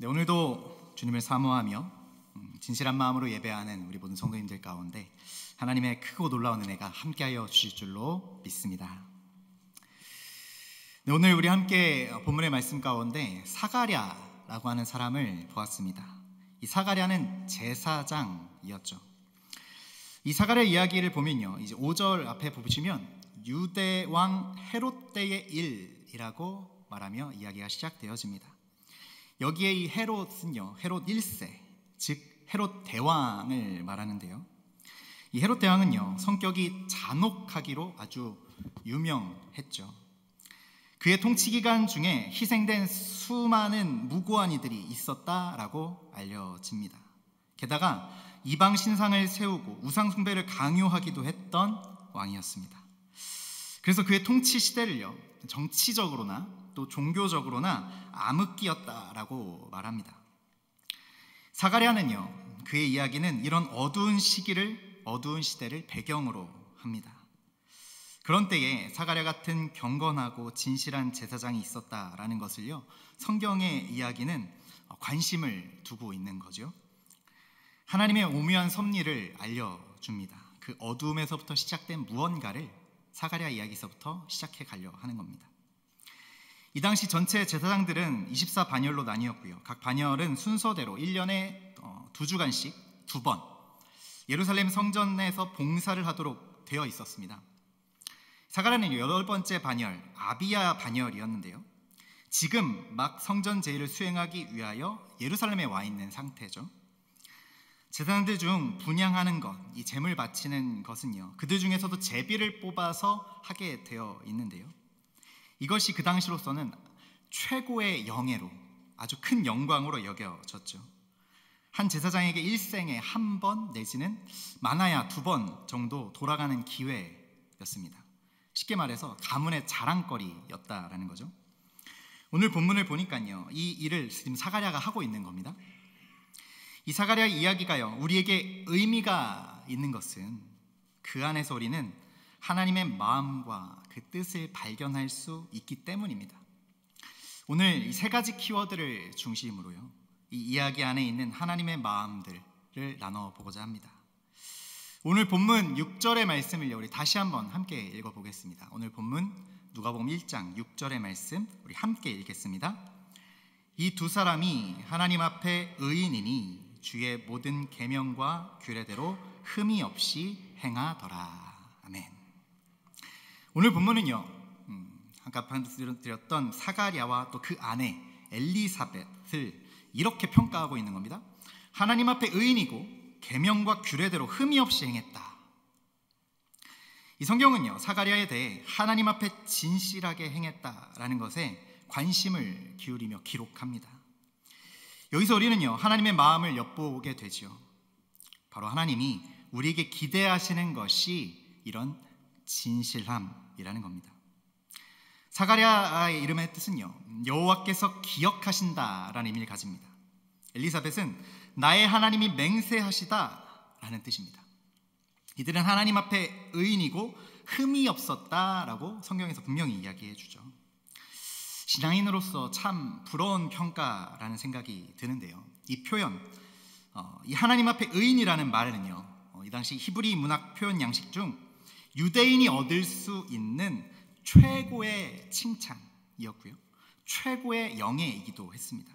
네, 오늘도 주님을 사모하며 진실한 마음으로 예배하는 우리 모든 성도님들 가운데 하나님의 크고 놀라운 은혜가 함께하여 주실 줄로 믿습니다. 네, 오늘 우리 함께 본문의 말씀 가운데 사가랴라고 하는 사람을 보았습니다. 이 사가랴는 제사장이었죠. 이 사가랴 이야기를 보면요, 이제 5절 앞에 보시면 유대 왕 헤롯 때의 일이라고 말하며 이야기가 시작되어집니다. 여기에 이 헤롯은요, 헤롯 1세, 즉 헤롯 대왕을 말하는데요. 이 헤롯 대왕은요, 성격이 잔혹하기로 아주 유명했죠. 그의 통치 기간 중에 희생된 수많은 무고한 이들이 있었다라고 알려집니다. 게다가 이방 신상을 세우고 우상 숭배를 강요하기도 했던 왕이었습니다. 그래서 그의 통치 시대를요, 정치적으로나 또 종교적으로나 암흑기였다라고 말합니다. 사가랴는요, 그의 이야기는 이런 어두운 시대를 배경으로 합니다. 그런 때에 사가랴 같은 경건하고 진실한 제사장이 있었다라는 것을요, 성경의 이야기는 관심을 두고 있는 거죠. 하나님의 오묘한 섭리를 알려줍니다. 그 어두움에서부터 시작된 무언가를 사가랴 이야기에서부터 시작해 가려 하는 겁니다. 이 당시 전체 제사장들은 24반열로 나뉘었고요. 각 반열은 순서대로 1년에 2주간씩 2번 예루살렘 성전에서 봉사를 하도록 되어 있었습니다. 사가랴는 8번째 반열, 아비야 반열이었는데요. 지금 막 성전 제의를 수행하기 위하여 예루살렘에 와 있는 상태죠. 제사장들 중 분향하는 것, 이 제물 바치는 것은요, 그들 중에서도 제비를 뽑아서 하게 되어 있는데요. 이것이 그 당시로서는 최고의 영예로, 아주 큰 영광으로 여겨졌죠. 한 제사장에게 일생에 한 번 내지는 많아야 2번 정도 돌아가는 기회였습니다. 쉽게 말해서 가문의 자랑거리였다라는 거죠. 오늘 본문을 보니까요, 이 일을 지금 사가랴가 하고 있는 겁니다. 이 사가랴 이야기가요, 우리에게 의미가 있는 것은 그 안에서 우리는 하나님의 마음과 그 뜻을 발견할 수 있기 때문입니다. 오늘 이 3가지 키워드를 중심으로요, 이 이야기 안에 있는 하나님의 마음들을 나눠보고자 합니다. 오늘 본문 6절의 말씀을 우리 다시 한번 함께 읽어보겠습니다. 오늘 본문 누가복음 1장 6절의 말씀 우리 함께 읽겠습니다. 이 2사람이 하나님 앞에 의인이니 주의 모든 계명과 규례대로 흠이 없이 행하더라. 아멘. 오늘 본문은요, 아까 드렸던 사가랴와 또 그 아내 엘리사벳을 이렇게 평가하고 있는 겁니다. 하나님 앞에 의인이고 계명과 규례대로 흠이 없이 행했다. 이 성경은요, 사가랴에 대해 하나님 앞에 진실하게 행했다라는 것에 관심을 기울이며 기록합니다. 여기서 우리는요, 하나님의 마음을 엿보게 되죠. 바로 하나님이 우리에게 기대하시는 것이 이런 진실함이라는 겁니다. 사가랴의 이름의 뜻은요, 여호와께서 기억하신다라는 의미를 가집니다. 엘리사벳은 나의 하나님이 맹세하시다라는 뜻입니다. 이들은 하나님 앞에 의인이고 흠이 없었다라고 성경에서 분명히 이야기해 주죠. 신앙인으로서 참 부러운 평가라는 생각이 드는데요, 이 표현, 이 하나님 앞에 의인이라는 말은요, 이 당시 히브리 문학 표현 양식 중 유대인이 얻을 수 있는 최고의 칭찬이었고요, 최고의 영예이기도 했습니다.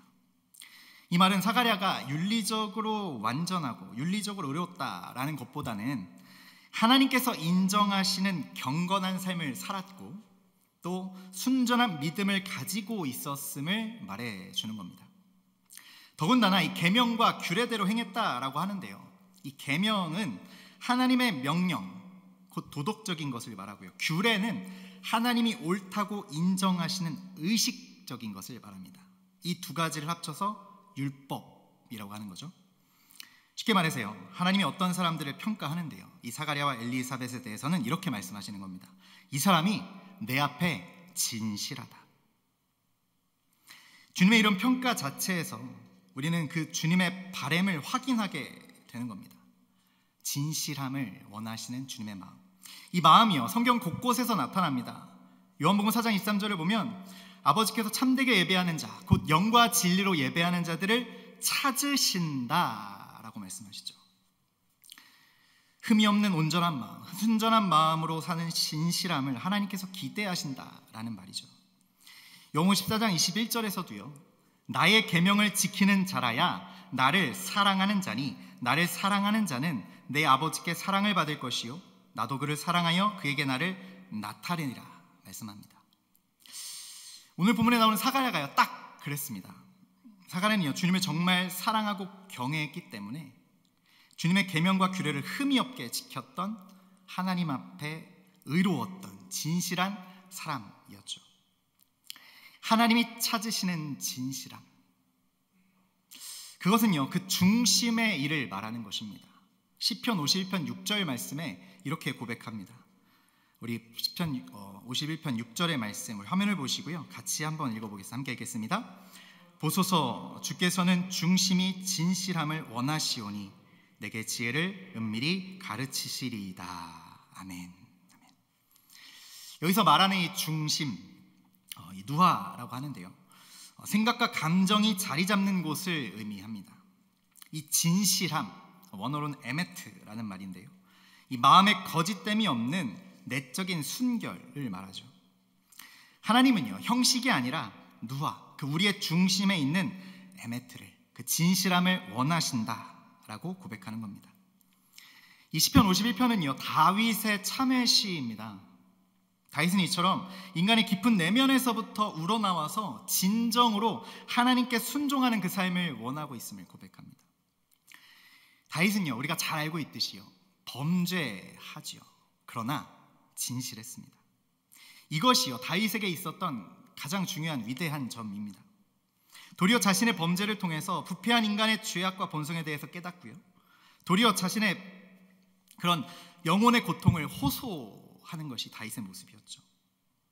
이 말은 사가랴가 윤리적으로 완전하고 윤리적으로 의롭다라는 것보다는 하나님께서 인정하시는 경건한 삶을 살았고 또 순전한 믿음을 가지고 있었음을 말해주는 겁니다. 더군다나 이 계명과 규례대로 행했다라고 하는데요, 이 계명은 하나님의 명령, 곧 도덕적인 것을 말하고요, 규례는 하나님이 옳다고 인정하시는 의식적인 것을 말합니다. 이 2가지를 합쳐서 율법이라고 하는 거죠. 쉽게 말해서요, 하나님이 어떤 사람들을 평가하는데요, 이 사가랴와 엘리사벳에 대해서는 이렇게 말씀하시는 겁니다. 이 사람이 내 앞에 진실하다. 주님의 이런 평가 자체에서 우리는 그 주님의 바램을 확인하게 되는 겁니다. 진실함을 원하시는 주님의 마음, 이 마음이요, 성경 곳곳에서 나타납니다. 요한복음 4장 23절을 보면 아버지께서 참되게 예배하는 자, 곧 영과 진리로 예배하는 자들을 찾으신다라고 말씀하시죠. 흠이 없는 온전한 마음, 순전한 마음으로 사는 진실함을 하나님께서 기대하신다라는 말이죠. 영호 14장 21절에서도요. 나의 계명을 지키는 자라야 나를 사랑하는 자니 나를 사랑하는 자는 내 아버지께 사랑을 받을 것이요 나도 그를 사랑하여 그에게 나를 나타내리라 말씀합니다. 오늘 본문에 나오는 사가랴가요 딱 그랬습니다. 사가랴는요 주님을 정말 사랑하고 경외했기 때문에 주님의 계명과 규례를 흠이 없게 지켰던 하나님 앞에 의로웠던 진실한 사람이었죠. 하나님이 찾으시는 진실함, 그것은요 그 중심의 일을 말하는 것입니다. 시편 51편 6절 말씀에 이렇게 고백합니다. 우리 시편 51편 6절의 말씀을 화면을 보시고요 같이 한번 읽어보겠습니다. 함께 읽겠습니다. 보소서 주께서는 중심이 진실함을 원하시오니 내게 지혜를 은밀히 가르치시리이다. 아멘. 여기서 말하는 이 중심, 이 누하라고 하는데요 생각과 감정이 자리 잡는 곳을 의미합니다. 이 진실함, 원어로는 에메트라는 말인데요 이 마음에 거짓됨이 없는 내적인 순결을 말하죠. 하나님은요 형식이 아니라 누하, 그 우리의 중심에 있는 에메트를, 그 진실함을 원하신다라고 고백하는 겁니다. 이 시편 51편은요 다윗의 참회 시입니다. 다윗은 이처럼 인간의 깊은 내면에서부터 우러나와서 진정으로 하나님께 순종하는 그 삶을 원하고 있음을 고백합니다. 다윗은요 우리가 잘 알고 있듯이요 범죄하지요. 그러나 진실했습니다. 이것이요 다윗에게 있었던 가장 중요한 위대한 점입니다. 도리어 자신의 범죄를 통해서 부패한 인간의 죄악과 본성에 대해서 깨닫고요 도리어 자신의 그런 영혼의 고통을 호소하는 것이 다윗의 모습이었죠.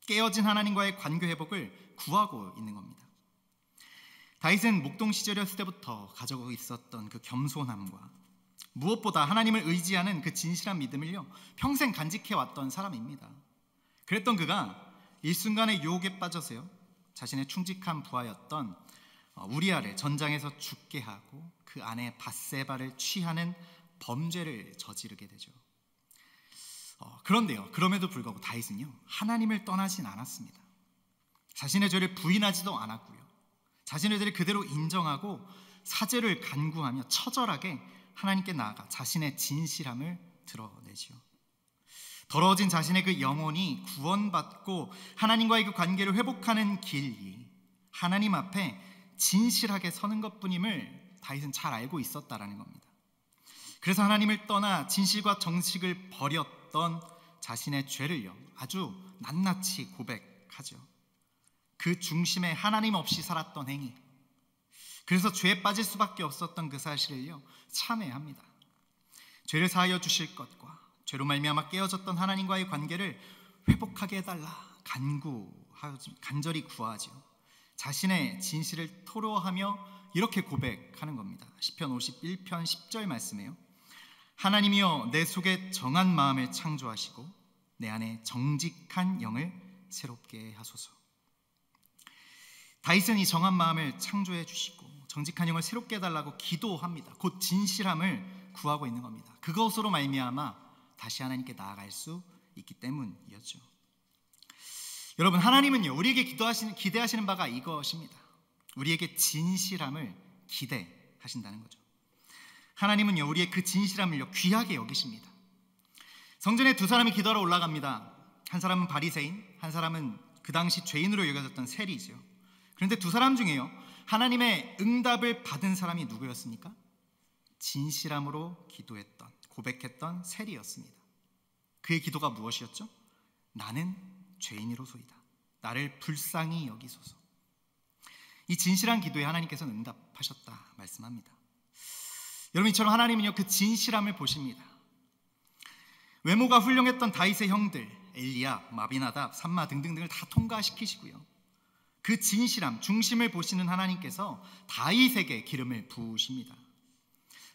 깨어진 하나님과의 관계 회복을 구하고 있는 겁니다. 다윗은 목동 시절이었을 때부터 가지고 있었던 그 겸손함과 무엇보다 하나님을 의지하는 그 진실한 믿음을요 평생 간직해왔던 사람입니다. 그랬던 그가 일순간의 유혹에 빠져서요 자신의 충직한 부하였던 우리아를 전장에서 죽게 하고 그 아내 밧세바를 취하는 범죄를 저지르게 되죠. 그런데요 그럼에도 불구하고 다윗은요 하나님을 떠나진 않았습니다. 자신의 죄를 부인하지도 않았고요 자신의 죄를 그대로 인정하고 사죄를 간구하며 처절하게 하나님께 나아가 자신의 진실함을 드러내지요. 더러워진 자신의 그 영혼이 구원받고 하나님과의 그 관계를 회복하는 길이 하나님 앞에 진실하게 서는 것뿐임을 다윗은 잘 알고 있었다라는 겁니다. 그래서 하나님을 떠나 진실과 정직을 버렸던 자신의 죄를요 아주 낱낱이 고백하죠. 그 중심에 하나님 없이 살았던 행위, 그래서 죄에 빠질 수밖에 없었던 그 사실을요 참회합니다. 죄를 사하여 주실 것과 죄로 말미암아 깨어졌던 하나님과의 관계를 회복하게 해달라 간절히 구하죠. 자신의 진실을 토로하며 이렇게 고백하는 겁니다. 시편 51편 10절 말씀이에요. 하나님이여 내 속에 정한 마음을 창조하시고 내 안에 정직한 영을 새롭게 하소서. 다윗은 이 정한 마음을 창조해 주시고 정직한 영을 새롭게 해달라고 기도합니다. 곧 진실함을 구하고 있는 겁니다. 그것으로 말미암아 다시 하나님께 나아갈 수 있기 때문이었죠. 여러분, 하나님은요 우리에게 기대하시는 바가 이것입니다. 우리에게 진실함을 기대하신다는 거죠. 하나님은요 우리의 그 진실함을요 귀하게 여기십니다. 성전에 두 사람이 기도하러 올라갑니다. 한 사람은 바리새인, 한 사람은 그 당시 죄인으로 여겨졌던 세리죠. 그런데 두 사람 중에요 하나님의 응답을 받은 사람이 누구였습니까? 진실함으로 기도했던, 고백했던 세리였습니다. 그의 기도가 무엇이었죠? 나는 죄인이로소이다. 나를 불쌍히 여기소서. 이 진실한 기도에 하나님께서는 응답하셨다 말씀합니다. 여러분, 이처럼 하나님은요 그 진실함을 보십니다. 외모가 훌륭했던 다윗의 형들 엘리압, 마비나답, 삼마 등등등을 다 통과시키시고요 그 진실함, 중심을 보시는 하나님께서 다윗에게 기름을 부으십니다.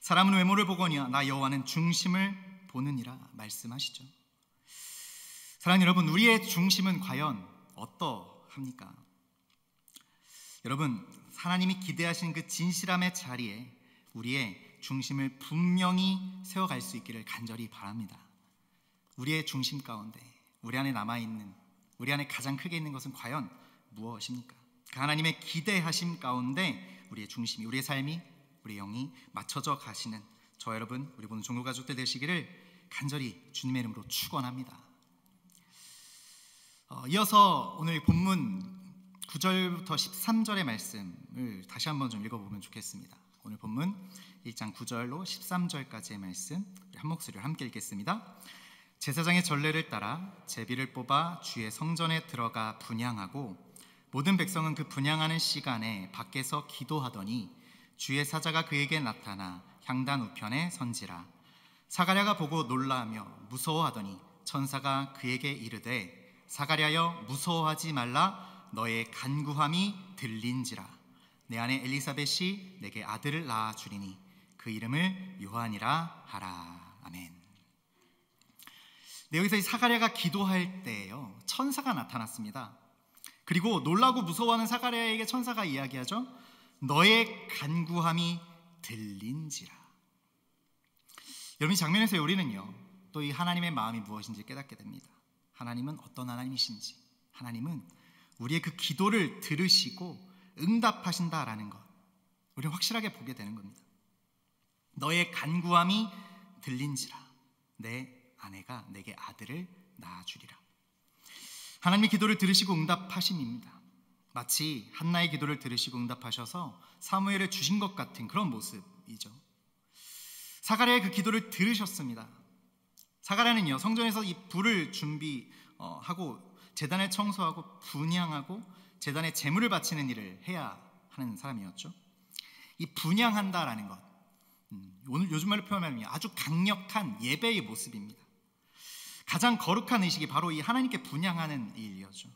사람은 외모를 보거니와 나 여호와는 중심을 보느니라 말씀하시죠. 사랑하는 여러분, 우리의 중심은 과연 어떠합니까? 여러분, 하나님이 기대하신 그 진실함의 자리에 우리의 중심을 분명히 세워갈 수 있기를 간절히 바랍니다. 우리의 중심 가운데 우리 안에 남아있는, 우리 안에 가장 크게 있는 것은 과연 무엇입니까? 그 하나님의 기대하심 가운데 우리의 중심이, 우리의 삶이, 우리의 영이 맞춰져 가시는 저 여러분, 우리 모든 종교 가족들 되시기를 간절히 주님의 이름으로 축원합니다. 이어서 오늘 본문 9절부터 13절의 말씀을 다시 한번 좀 읽어보면 좋겠습니다. 오늘 본문 1장 9절로 13절까지의 말씀 한 목소리로 함께 읽겠습니다. 제사장의 전례를 따라 제비를 뽑아 주의 성전에 들어가 분향하고 모든 백성은 그 분향하는 시간에 밖에서 기도하더니 주의 사자가 그에게 나타나 향단 우편에 선지라. 사가랴가 보고 놀라며 무서워하더니 천사가 그에게 이르되 사가랴여 무서워하지 말라. 너의 간구함이 들린지라. 내 아내 엘리사벳이 내게 아들을 낳아 주리니 그 이름을 요한이라 하라. 아멘. 네, 여기서 이 사가랴가 기도할 때요, 천사가 나타났습니다. 그리고 놀라고 무서워하는 사가랴에게 천사가 이야기하죠. 너의 간구함이 들린지라. 여러분, 이 장면에서 우리는요, 또 이 하나님의 마음이 무엇인지 깨닫게 됩니다. 하나님은 어떤 하나님이신지, 하나님은 우리의 그 기도를 들으시고 응답하신다라는 것, 우리는 확실하게 보게 되는 겁니다. 너의 간구함이 들린지라. 내 아내가 내게 아들을 낳아주리라. 하나님의 기도를 들으시고 응답하심입니다. 마치 한나의 기도를 들으시고 응답하셔서 사무엘을 주신 것 같은 그런 모습이죠. 사가랴의 그 기도를 들으셨습니다. 사가랴는요, 성전에서 이 불을 준비하고 제단을 청소하고 분향하고 제단에 제물을 바치는 일을 해야 하는 사람이었죠. 이 분향한다라는 것, 오늘 요즘 말로 표현하면 아주 강력한 예배의 모습입니다. 가장 거룩한 의식이 바로 이 하나님께 분향하는 일이었죠.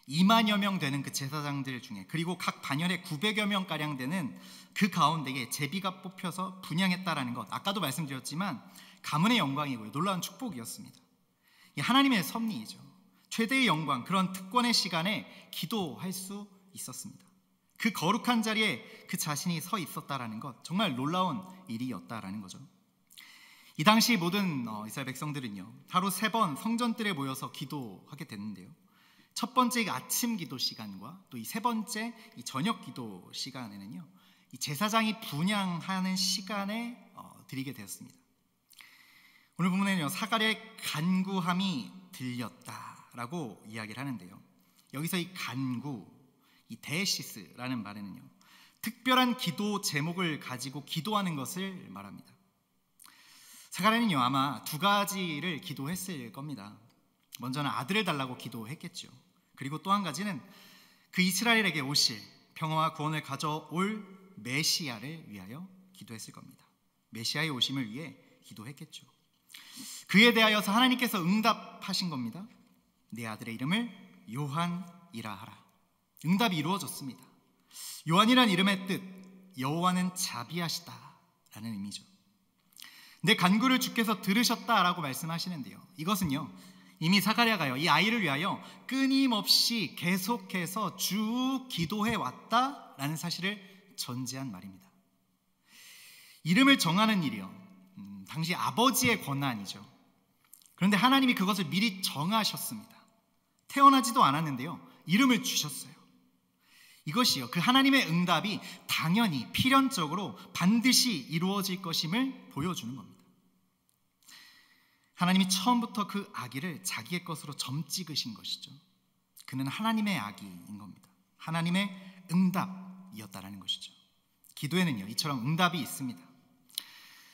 2만여 명 되는 그 제사장들 중에, 그리고 각 반열에 900여 명가량 되는 그 가운데에 제비가 뽑혀서 분향했다라는 것, 아까도 말씀드렸지만 가문의 영광이고요, 놀라운 축복이었습니다. 이 하나님의 섭리이죠. 최대의 영광, 그런 특권의 시간에 기도할 수 있었습니다. 그 거룩한 자리에 그 자신이 서 있었다라는 것, 정말 놀라운 일이었다라는 거죠. 이 당시 모든 이스라엘 백성들은요, 하루 3번 성전뜰에 모여서 기도하게 됐는데요, 첫 번째 아침 기도 시간과 또 이 세 번째 이 저녁 기도 시간에는요, 이 제사장이 분향하는 시간에 드리게 되었습니다. 오늘 본문에는요, 사가랴의 간구함이 들렸다라고 이야기를 하는데요, 여기서 이 간구, 이 데시스라는 말에는요, 특별한 기도 제목을 가지고 기도하는 것을 말합니다. 사가랴는요, 아마 2가지를 기도했을 겁니다. 먼저는 아들을 달라고 기도했겠죠. 그리고 또 한 가지는 그 이스라엘에게 오실 평화와 구원을 가져올 메시아를 위하여 기도했을 겁니다. 메시아의 오심을 위해 기도했겠죠. 그에 대하여서 하나님께서 응답하신 겁니다. 내 아들의 이름을 요한이라 하라. 응답이 이루어졌습니다. 요한이란 이름의 뜻, 여호와는 자비하시다라는 의미죠. 내 간구를 주께서 들으셨다라고 말씀하시는데요, 이것은요, 이미 사가랴가요, 이 아이를 위하여 끊임없이 계속해서 쭉 기도해 왔다라는 사실을 전제한 말입니다. 이름을 정하는 일이요, 당시 아버지의 권한이죠. 그런데 하나님이 그것을 미리 정하셨습니다. 태어나지도 않았는데요, 이름을 주셨어요. 이것이요, 그 하나님의 응답이 당연히 필연적으로 반드시 이루어질 것임을 보여주는 겁니다. 하나님이 처음부터 그 아기를 자기의 것으로 점 찍으신 것이죠. 그는 하나님의 아기인 겁니다. 하나님의 응답이었다라는 것이죠. 기도에는요, 이처럼 응답이 있습니다.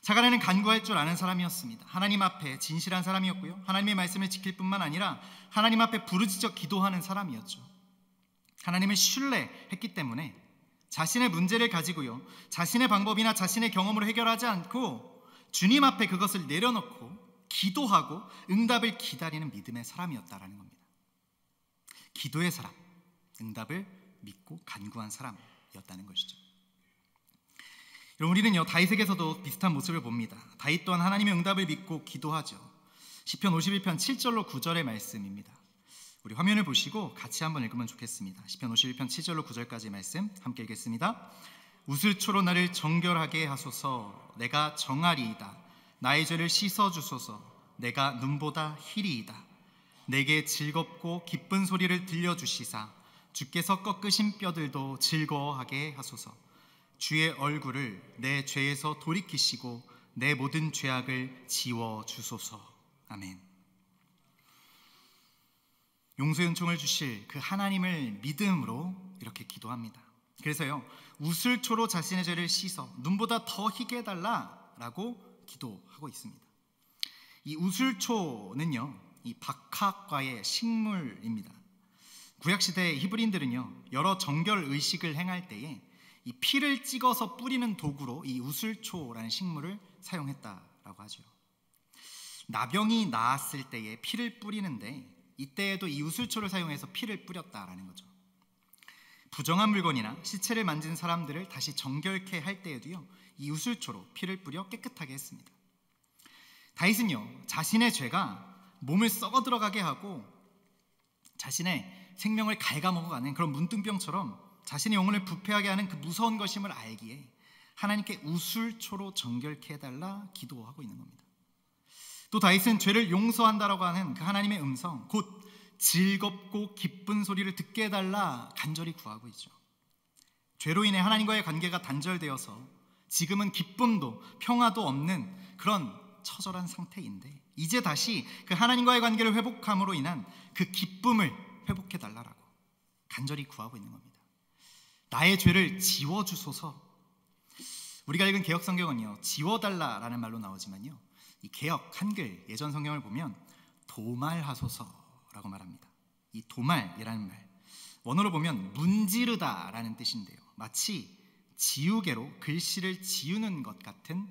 사가랴는 간구할 줄 아는 사람이었습니다. 하나님 앞에 진실한 사람이었고요, 하나님의 말씀을 지킬 뿐만 아니라 하나님 앞에 부르짖어 기도하는 사람이었죠. 하나님을 신뢰했기 때문에 자신의 문제를 가지고요, 자신의 방법이나 자신의 경험으로 해결하지 않고 주님 앞에 그것을 내려놓고 기도하고 응답을 기다리는 믿음의 사람이었다라는 겁니다. 기도의 사람, 응답을 믿고 간구한 사람이었다는 것이죠. 여러분, 우리는요, 다윗에게서도 비슷한 모습을 봅니다. 다윗 또한 하나님의 응답을 믿고 기도하죠. 시편 51편 7절로 9절의 말씀입니다. 우리 화면을 보시고 같이 한번 읽으면 좋겠습니다. 시편 51편 7절로 9절까지 말씀 함께 읽겠습니다. 우슬초로 나를 정결하게 하소서. 내가 정하리이다. 나의 죄를 씻어주소서. 내가 눈보다 희리이다. 내게 즐겁고 기쁜 소리를 들려주시사 주께서 꺾으신 뼈들도 즐거워하게 하소서. 주의 얼굴을 내 죄에서 돌이키시고 내 모든 죄악을 지워주소서. 아멘. 용서의 은총을 주실 그 하나님을 믿음으로 이렇게 기도합니다. 그래서요, 우슬초로 자신의 죄를 씻어 눈보다 더 희게 해달라라고 기도하고 있습니다. 이 우슬초는요, 이 박학과의 식물입니다. 구약시대 히브리인들은요, 여러 정결 의식을 행할 때에 이 피를 찍어서 뿌리는 도구로 이 우슬초라는 식물을 사용했다라고 하죠. 나병이 나았을 때에 피를 뿌리는데 이때에도 이 우슬초를 사용해서 피를 뿌렸다라는 거죠. 부정한 물건이나 시체를 만진 사람들을 다시 정결케 할 때에도요, 이 우슬초로 피를 뿌려 깨끗하게 했습니다. 다윗은요, 자신의 죄가 몸을 썩어 들어가게 하고 자신의 생명을 갉아먹어가는 그런 문둥병처럼 자신의 영혼을 부패하게 하는 그 무서운 것임을 알기에 하나님께 우슬초로 정결케 해달라 기도하고 있는 겁니다. 또 다윗은 죄를 용서한다라고 하는 그 하나님의 음성, 곧 즐겁고 기쁜 소리를 듣게 해달라 간절히 구하고 있죠. 죄로 인해 하나님과의 관계가 단절되어서 지금은 기쁨도 평화도 없는 그런 처절한 상태인데, 이제 다시 그 하나님과의 관계를 회복함으로 인한 그 기쁨을 회복해달라고 간절히 구하고 있는 겁니다. 나의 죄를 지워주소서. 우리가 읽은 개역 성경은요, 지워달라라는 말로 나오지만요, 이 개역 한글 예전 성경을 보면 도말하소서라고 말합니다. 이 도말이라는 말, 원어로 보면 문지르다라는 뜻인데요, 마치 지우개로 글씨를 지우는 것 같은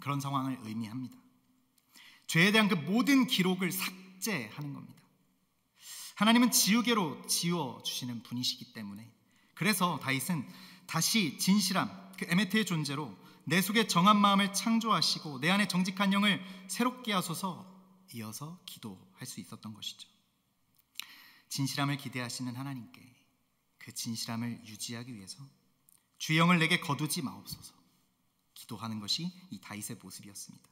그런 상황을 의미합니다. 죄에 대한 그 모든 기록을 삭제하는 겁니다. 하나님은 지우개로 지워주시는 분이시기 때문에, 그래서 다윗은 다시 진실함, 그 에메트의 존재로 내 속에 정한 마음을 창조하시고 내 안에 정직한 영을 새롭게 하소서 이어서 기도할 수 있었던 것이죠. 진실함을 기대하시는 하나님께 그 진실함을 유지하기 위해서 주의 영을 내게 거두지 마옵소서 기도하는 것이 이 다윗의 모습이었습니다.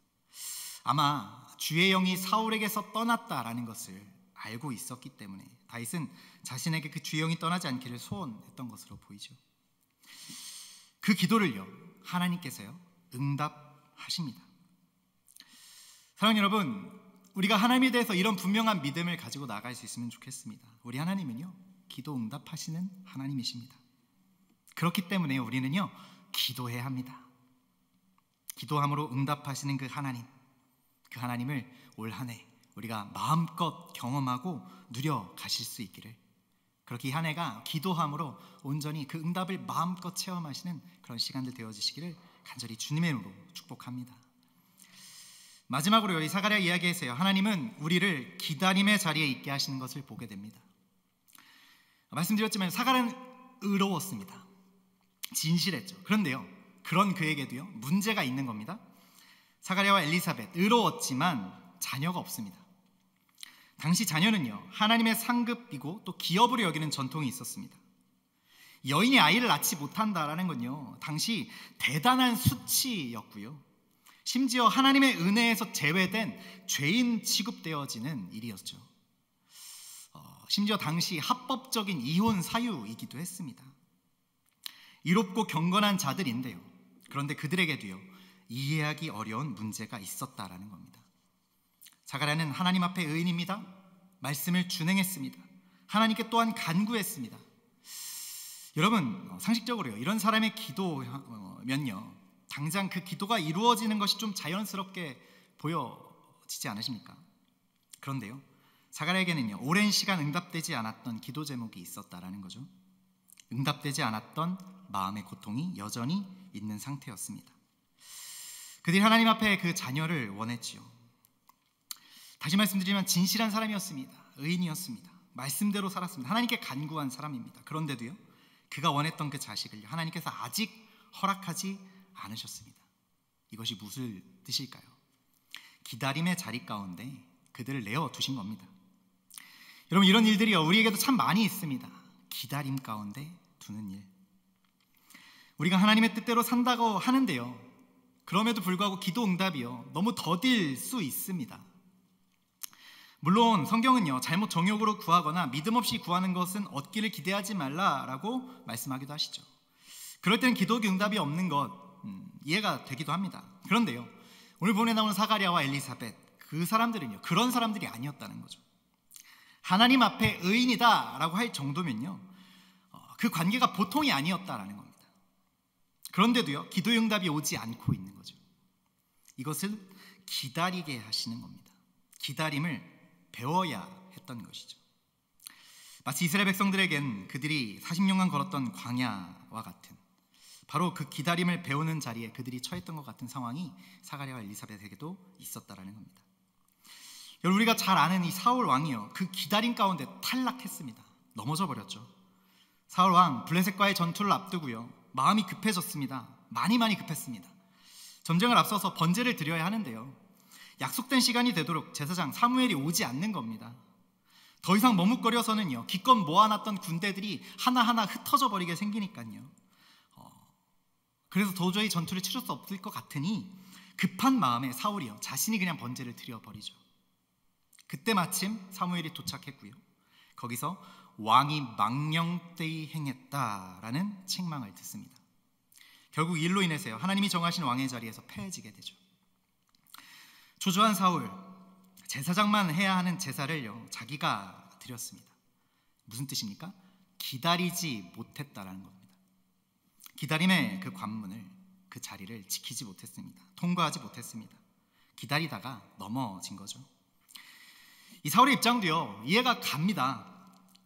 아마 주의 영이 사울에게서 떠났다라는 것을 알고 있었기 때문에 다윗은 자신에게 그 주의 영이 떠나지 않기를 소원했던 것으로 보이죠. 그 기도를요, 하나님께서요 응답하십니다. 사랑하는 여러분, 우리가 하나님에 대해서 이런 분명한 믿음을 가지고 나아갈 수 있으면 좋겠습니다. 우리 하나님은요 기도 응답하시는 하나님이십니다. 그렇기 때문에 우리는요 기도해야 합니다. 기도함으로 응답하시는 그 하나님을 올 한 해 우리가 마음껏 경험하고 누려 가실 수 있기를, 그렇게 이 한 해가 기도함으로 온전히 그 응답을 마음껏 체험하시는 그런 시간들 되어지시기를 간절히 주님의 이름으로 축복합니다. 마지막으로 이 사가랴 이야기에서요, 하나님은 우리를 기다림의 자리에 있게 하시는 것을 보게 됩니다. 말씀드렸지만 사가랴는 의로웠습니다. 진실했죠. 그런데요, 그런 그에게도요 문제가 있는 겁니다. 사가랴와 엘리사벳 의로웠지만 자녀가 없습니다. 당시 자녀는요 하나님의 상급이고 또 기업으로 여기는 전통이 있었습니다. 여인이 아이를 낳지 못한다라는 건요 당시 대단한 수치였고요, 심지어 하나님의 은혜에서 제외된 죄인 취급되어지는 일이었죠. 심지어 당시 합법적인 이혼 사유이기도 했습니다. 이롭고 경건한 자들인데요, 그런데 그들에게도요 이해하기 어려운 문제가 있었다라는 겁니다. 사가랴는 하나님 앞에 의인입니다. 말씀을 준행했습니다. 하나님께 또한 간구했습니다. 여러분, 상식적으로요 이런 사람의 기도면요 당장 그 기도가 이루어지는 것이 좀 자연스럽게 보여지지 않으십니까? 그런데요 사가랴에게는요 오랜 시간 응답되지 않았던 기도 제목이 있었다라는 거죠. 응답되지 않았던 마음의 고통이 여전히 있는 상태였습니다. 그들이 하나님 앞에 그 자녀를 원했지요. 다시 말씀드리면 진실한 사람이었습니다. 의인이었습니다. 말씀대로 살았습니다. 하나님께 간구한 사람입니다. 그런데도요 그가 원했던 그 자식을 하나님께서 아직 허락하지 않으셨습니다. 이것이 무슨 뜻일까요? 기다림의 자리 가운데 그들을 내어 두신 겁니다. 여러분, 이런 일들이요, 우리에게도 참 많이 있습니다. 기다림 가운데 두는 일. 우리가 하나님의 뜻대로 산다고 하는데요, 그럼에도 불구하고 기도 응답이요, 너무 더딜 수 있습니다. 물론 성경은요, 잘못 정욕으로 구하거나 믿음 없이 구하는 것은 얻기를 기대하지 말라라고 말씀하기도 하시죠. 그럴 때는 기도 응답이 없는 것 이해가 되기도 합니다. 그런데요, 오늘 본문에 나오는 사가랴와 엘리사벳, 그 사람들은요, 그런 사람들이 아니었다는 거죠. 하나님 앞에 의인이다라고 할 정도면요, 그 관계가 보통이 아니었다라는 겁니다. 그런데도요, 기도 응답이 오지 않고 있는 거죠. 이것을 기다리게 하시는 겁니다. 기다림을 배워야 했던 것이죠. 마치 이스라엘 백성들에겐 그들이 40년간 걸었던 광야와 같은, 바로 그 기다림을 배우는 자리에 그들이 처했던 것 같은 상황이 사가랴와 엘리사벳에게도 있었다라는 겁니다. 여러분, 우리가 잘 아는 이 사울 왕이요, 그 기다림 가운데 탈락했습니다. 넘어져 버렸죠. 사울 왕 블레셋과의 전투를 앞두고요, 마음이 급해졌습니다. 많이 급했습니다. 전쟁을 앞서서 번제를 드려야 하는데요, 약속된 시간이 되도록 제사장 사무엘이 오지 않는 겁니다. 더 이상 머뭇거려서는요, 기껏 모아놨던 군대들이 하나하나 흩어져 버리게 생기니까요, 그래서 도저히 전투를 치를 수 없을 것 같으니 급한 마음에 사울이요, 자신이 그냥 번제를 드려버리죠. 그때 마침 사무엘이 도착했고요, 거기서 왕이 망령되이 행했다라는 책망을 듣습니다. 결국 이 일로 인해서요, 하나님이 정하신 왕의 자리에서 패해지게 되죠. 초조한 사울, 제사장만 해야 하는 제사를요, 자기가 드렸습니다. 무슨 뜻입니까? 기다리지 못했다라는 겁니다. 기다림의 그 관문을, 그 자리를 지키지 못했습니다. 통과하지 못했습니다. 기다리다가 넘어진 거죠. 이 사울의 입장도요, 이해가 갑니다.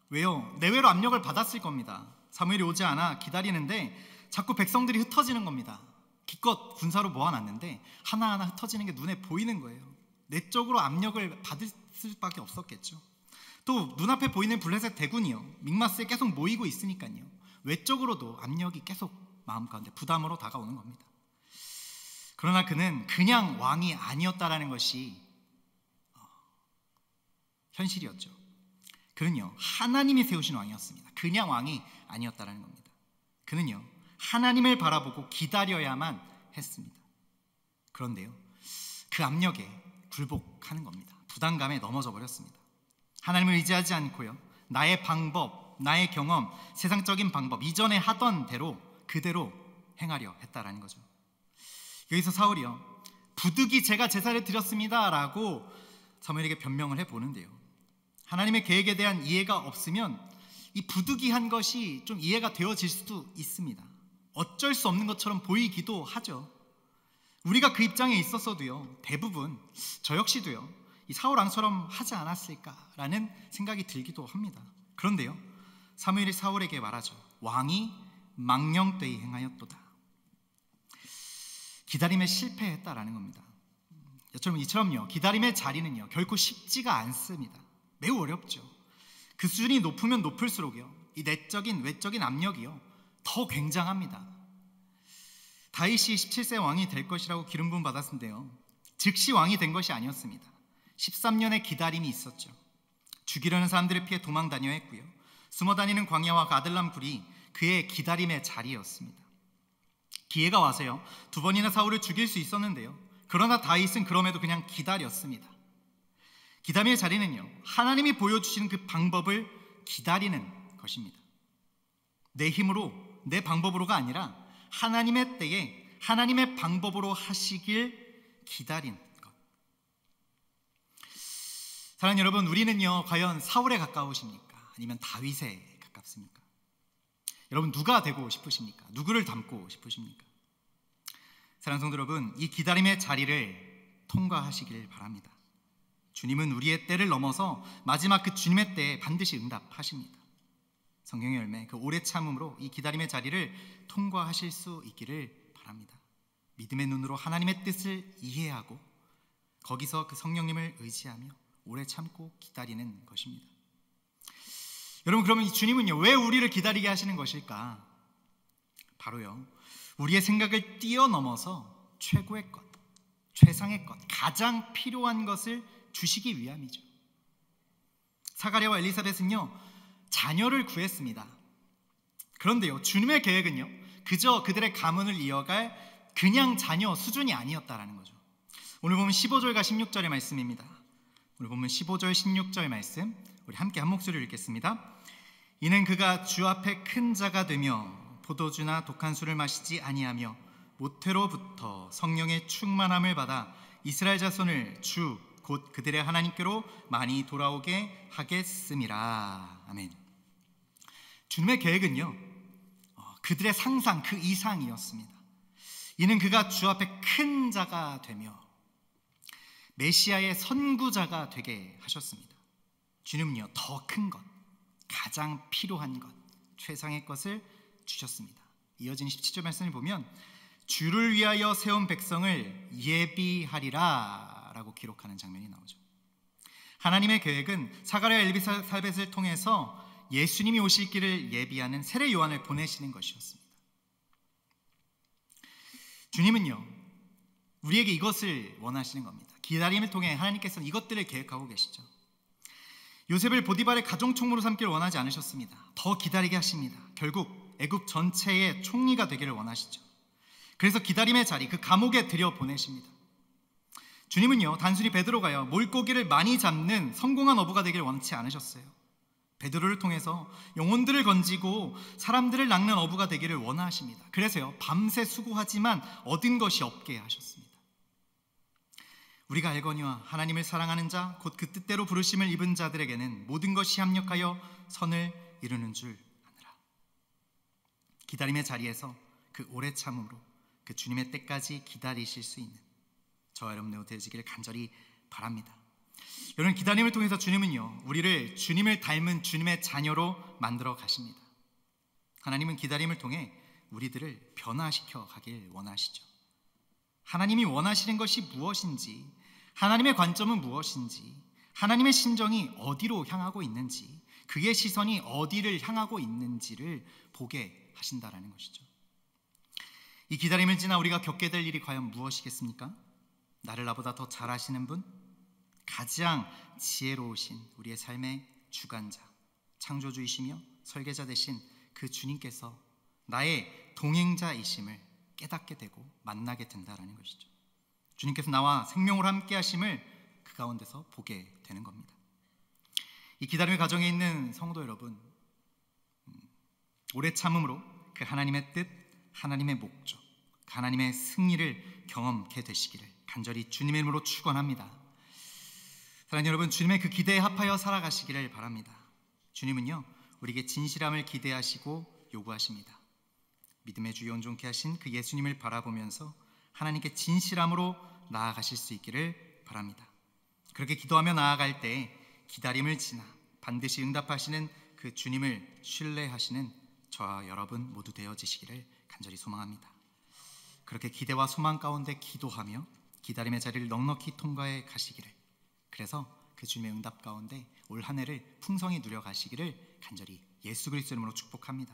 왜요? 내외로 압력을 받았을 겁니다. 사무엘이 오지 않아 기다리는데 자꾸 백성들이 흩어지는 겁니다. 기껏 군사로 모아놨는데 하나하나 흩어지는 게 눈에 보이는 거예요. 내적으로 압력을 받을 수밖에 없었겠죠. 또 눈앞에 보이는 블레셋 대군이요, 믹마스에 계속 모이고 있으니까요, 외적으로도 압력이 계속 마음 가운데 부담으로 다가오는 겁니다. 그러나 그는 그냥 왕이 아니었다라는 것이 현실이었죠. 그는요, 하나님이 세우신 왕이었습니다. 그냥 왕이 아니었다라는 겁니다. 그는요, 하나님을 바라보고 기다려야만 했습니다. 그런데요, 그 압력에 굴복하는 겁니다. 부담감에 넘어져 버렸습니다. 하나님을 의지하지 않고요, 나의 방법, 나의 경험, 세상적인 방법, 이전에 하던 대로 그대로 행하려 했다라는 거죠. 여기서 사울이요, 부득이 제가 제사를 드렸습니다 라고 사무엘에게 변명을 해보는데요, 하나님의 계획에 대한 이해가 없으면 이 부득이한 것이 좀 이해가 되어질 수도 있습니다. 어쩔 수 없는 것처럼 보이기도 하죠. 우리가 그 입장에 있었어도요, 대부분 저 역시도요, 이 사울 왕처럼 하지 않았을까라는 생각이 들기도 합니다. 그런데요, 사무엘이 사울에게 말하죠. 왕이 망령되이 행하였도다. 기다림에 실패했다라는 겁니다. 이처럼요, 기다림의 자리는요, 결코 쉽지가 않습니다. 매우 어렵죠. 그 수준이 높으면 높을수록요, 이 내적인 외적인 압력이요, 더 굉장합니다. 다윗이 17세 왕이 될 것이라고 기름 부음 받았는데요, 즉시 왕이 된 것이 아니었습니다. 13년의 기다림이 있었죠. 죽이려는 사람들을 피해 도망 다녀야 했고요, 숨어 다니는 광야와 아들람 굴이 그의 기다림의 자리였습니다. 기회가 와서요, 2번이나 사울을 죽일 수 있었는데요, 그러나 다윗은 그럼에도 그냥 기다렸습니다. 기다림의 자리는요, 하나님이 보여주시는 그 방법을 기다리는 것입니다. 내 힘으로, 내 방법으로가 아니라 하나님의 때에 하나님의 방법으로 하시길 기다린 것. 사랑하는 여러분, 우리는요, 과연 사울에 가까우십니까? 아니면 다윗에 가깝습니까? 여러분, 누가 되고 싶으십니까? 누구를 닮고 싶으십니까? 사랑하는 성도 여러분, 이 기다림의 자리를 통과하시길 바랍니다. 주님은 우리의 때를 넘어서 마지막 그 주님의 때에 반드시 응답하십니다. 성경의 열매, 그 오래 참음으로 이 기다림의 자리를 통과하실 수 있기를 바랍니다. 믿음의 눈으로 하나님의 뜻을 이해하고 거기서 그 성령님을 의지하며 오래 참고 기다리는 것입니다. 여러분, 그러면 이 주님은요, 왜 우리를 기다리게 하시는 것일까? 바로요, 우리의 생각을 뛰어넘어서 최고의 것, 최상의 것, 가장 필요한 것을 주시기 위함이죠. 사가랴와 엘리사벳은요, 자녀를 구했습니다. 그런데요, 주님의 계획은요, 그저 그들의 가문을 이어갈 그냥 자녀 수준이 아니었다라는 거죠. 오늘 보면 15절과 16절의 말씀입니다. 오늘 보면 15절 16절 말씀 우리 함께 한 목소리로 읽겠습니다. 이는 그가 주 앞에 큰 자가 되며 포도주나 독한 술을 마시지 아니하며 모태로부터 성령의 충만함을 받아 이스라엘 자손을 주 곧 그들의 하나님께로 많이 돌아오게 하겠음이라. 아멘. 주님의 계획은요, 그들의 상상 그 이상이었습니다. 이는 그가 주 앞에 큰 자가 되며 메시아의 선구자가 되게 하셨습니다. 주님은요, 더 큰 것, 가장 필요한 것, 최상의 것을 주셨습니다. 이어진 17절 말씀을 보면 주를 위하여 세운 백성을 예비하리라 라고 기록하는 장면이 나오죠. 하나님의 계획은 사가랴 엘리사벳을 통해서 예수님이 오실 길을 예비하는 세례 요한을 보내시는 것이었습니다. 주님은요, 우리에게 이것을 원하시는 겁니다. 기다림을 통해 하나님께서는 이것들을 계획하고 계시죠. 요셉을 보디발의 가정총무로 삼기를 원하지 않으셨습니다. 더 기다리게 하십니다. 결국 애굽 전체의 총리가 되기를 원하시죠. 그래서 기다림의 자리, 그 감옥에 들여보내십니다. 주님은요, 단순히 베드로가요, 물고기를 많이 잡는 성공한 어부가 되기를 원치 않으셨어요. 베드로를 통해서 영혼들을 건지고 사람들을 낚는 어부가 되기를 원하십니다. 그래서요, 밤새 수고하지만 얻은 것이 없게 하셨습니다. 우리가 알거니와 하나님을 사랑하는 자, 곧 그 뜻대로 부르심을 입은 자들에게는 모든 것이 합력하여 선을 이루는 줄 아느라. 기다림의 자리에서 그 오래 참음으로 그 주님의 때까지 기다리실 수 있는 저와 여러분의 되시기를 간절히 바랍니다. 여러분, 기다림을 통해서 주님은요, 우리를 주님을 닮은 주님의 자녀로 만들어 가십니다. 하나님은 기다림을 통해 우리들을 변화시켜 가길 원하시죠. 하나님이 원하시는 것이 무엇인지, 하나님의 관점은 무엇인지, 하나님의 심정이 어디로 향하고 있는지, 그의 시선이 어디를 향하고 있는지를 보게 하신다라는 것이죠. 이 기다림을 지나 우리가 겪게 될 일이 과연 무엇이겠습니까? 나를 나보다 더 잘 아시는 분, 가장 지혜로우신 우리의 삶의 주관자, 창조주이시며 설계자 되신 그 주님께서 나의 동행자이심을 깨닫게 되고 만나게 된다라는 것이죠. 주님께서 나와 생명으로 함께 하심을 그 가운데서 보게 되는 겁니다. 이 기다림의 과정에 있는 성도 여러분, 오래 참음으로 그 하나님의 뜻, 하나님의 목적, 하나님의 승리를 경험케 되시기를 간절히 주님의 이름으로 축원합니다. 사랑하는 여러분, 주님의 그 기대에 합하여 살아가시기를 바랍니다. 주님은요, 우리에게 진실함을 기대하시고 요구하십니다. 믿음의 주 온전케 하신 그 예수님을 바라보면서 하나님께 진실함으로 나아가실 수 있기를 바랍니다. 그렇게 기도하며 나아갈 때 기다림을 지나 반드시 응답하시는 그 주님을 신뢰하시는 저와 여러분 모두 되어지시기를 간절히 소망합니다. 그렇게 기대와 소망 가운데 기도하며 기다림의 자리를 넉넉히 통과해 가시기를, 그래서 그 주님의 응답 가운데 올 한 해를 풍성히 누려 가시기를 간절히 예수 그리스도 이름으로 축복합니다.